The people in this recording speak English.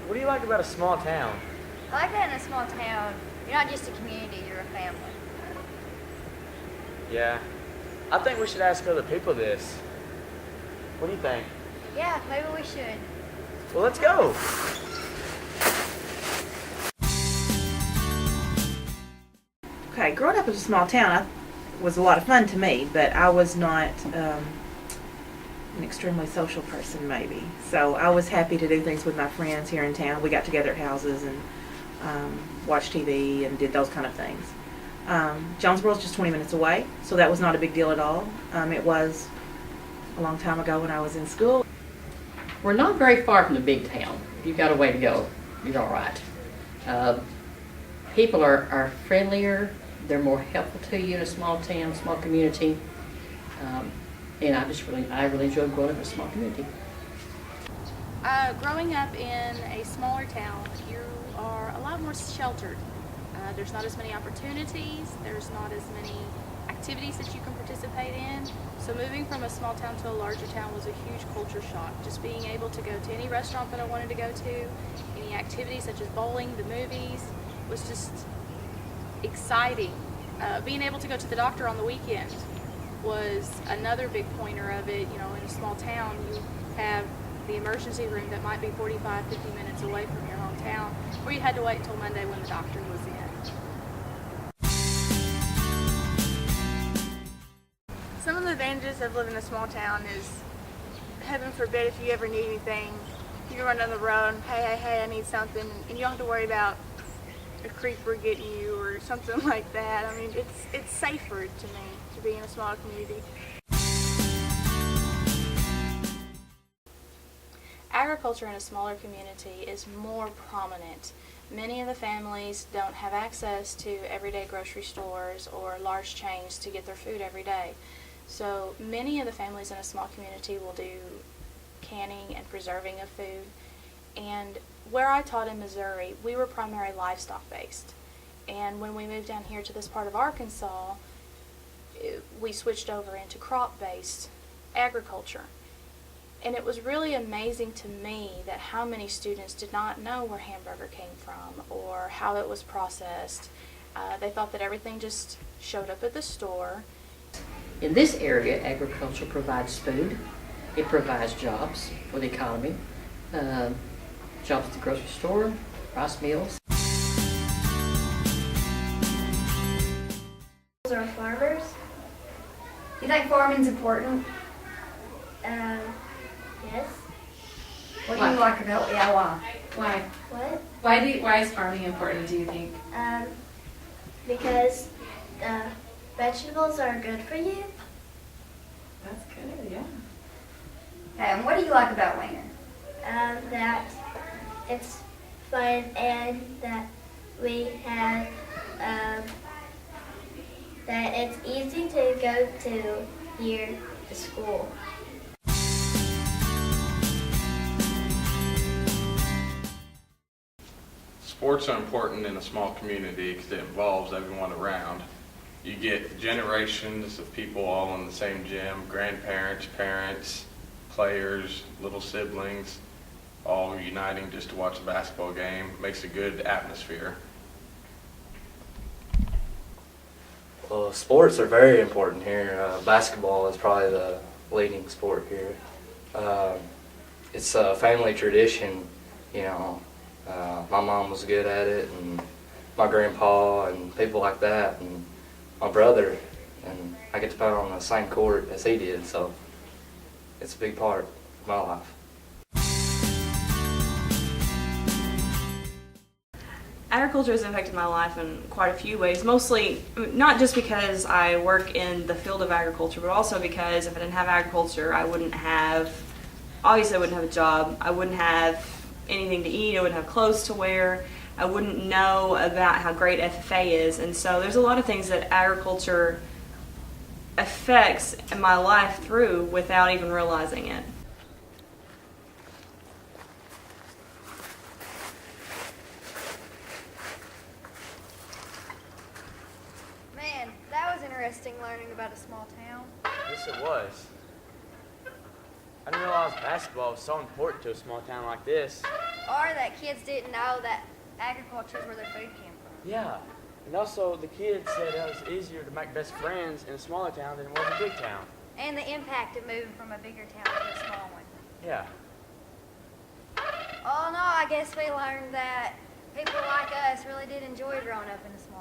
What do you like about a small town? I like that in a small town, you're not just a community, you're a family. Yeah. I think we should ask other people this. What do you think? Yeah, maybe we should. Well, let's go. Okay, growing up in a small town was a lot of fun to me, but I was not an extremely social person, maybe. So I was happy to do things with my friends here in town. We got together at houses and watched TV and did those kind of things. Jonesboro's just 20 minutes away, so that was not a big deal at all. It was a long time ago when I was in school. We're not very far from the big town. You've got a way to go. You're all right. People are friendlier. They're more helpful to you in a small town, small community. And I really enjoy growing up in a small community. Growing up in a smaller town, you are a lot more sheltered. There's not as many opportunities, there's not as many activities that you can participate in. So moving from a small town to a larger town was a huge culture shock. Just being able to go to any restaurant that I wanted to go to, any activities such as bowling, the movies, was just exciting. Being able to go to the doctor on the weekend was another big pointer of it. You know, in a small town, you have the emergency room that might be 45, 50 minutes away from your hometown, or you had to wait until Monday when the doctor was in. Some of the advantages of living in a small town is, heaven forbid, if you ever need anything, you can run down the road and, hey, I need something, and you don't have to worry about a creeper getting you or something like that. I mean, it's safer to me to be in a small community. Agriculture in a smaller community is more prominent. Many of the families don't have access to everyday grocery stores or large chains to get their food every day. So many of the families in a small community will do canning and preserving of food. And where I taught in Missouri, we were primarily livestock based. And when we moved down here to this part of Arkansas, we switched over into crop based agriculture. And it was really amazing to me that how many students did not know where hamburger came from or how it was processed. They thought that everything just showed up at the store. In this area, agriculture provides food. It provides jobs for the economy. Jobs at the grocery store, rice mills. Are farmers? You think farming's important? Yes. What do you like about it? Yeah, why? Why? What? Why is farming important, do you think? Because vegetables are good for you. That's good, yeah. And what do you like about Weiner? That it's fun and that we have, that it's easy to go to here to school. Sports are important in a small community because it involves everyone around. You get generations of people all in the same gym, grandparents, parents, players, little siblings, all uniting just to watch a basketball game. Makes a good atmosphere. Well, sports are very important here. Basketball is probably the leading sport here. It's a family tradition, you know. My mom was good at it, and my grandpa, and people like that, and my brother, and I get to play on the same court as he did, so it's a big part of my life. Agriculture has impacted my life in quite a few ways, mostly not just because I work in the field of agriculture, but also because if I didn't have agriculture, obviously I wouldn't have a job, I wouldn't have anything to eat, I wouldn't have clothes to wear, I wouldn't know about how great FFA is, and so there's a lot of things that agriculture affects my life through without even realizing it. Man, that was interesting learning about a small town. Yes, it was. I didn't realize basketball was so important to a small town like this. Or that kids didn't know that agriculture is where their food came from. Yeah. And also, the kids said it was easier to make best friends in a smaller town than it was a big town. And the impact of moving from a bigger town to a small one. Yeah. Oh no, I guess we learned that people like us really did enjoy growing up in a small